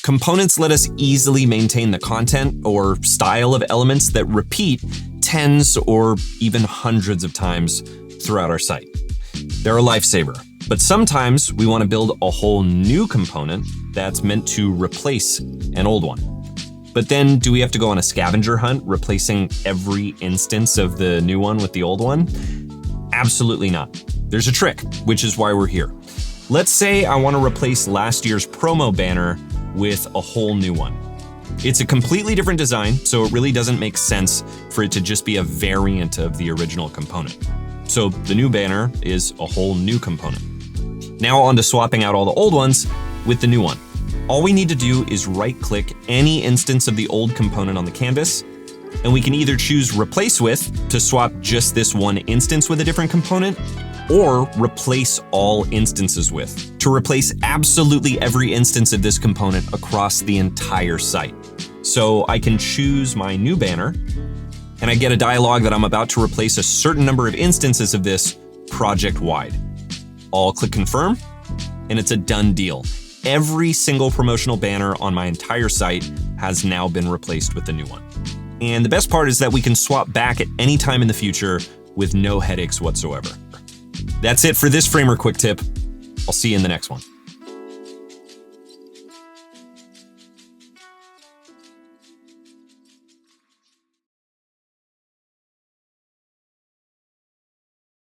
Components let us easily maintain the content or style of elements that repeat tens or even hundreds of times throughout our site. They're a lifesaver, but sometimes we want to build a whole new component that's meant to replace an old one. But then do we have to go on a scavenger hunt replacing every instance of the new one with the old one? Absolutely not. There's a trick, which is why we're here. Let's say I want to replace last year's promo banner with a whole new one. It's a completely different design, so it really doesn't make sense for it to just be a variant of the original component. So the new banner is a whole new component. Now on to swapping out all the old ones with the new one. All we need to do is right-click any instance of the old component on the canvas, and we can either choose Replace With to swap just this one instance with a different component, or Replace All Instances With to replace absolutely every instance of this component across the entire site. So I can choose my new banner, and I get a dialog that I'm about to replace a certain number of instances of this project-wide. I'll click Confirm, and it's a done deal. Every single promotional banner on my entire site has now been replaced with the new one. And the best part is that we can swap back at any time in the future with no headaches whatsoever. That's it for this Framer Quick Tip. I'll see you in the next one.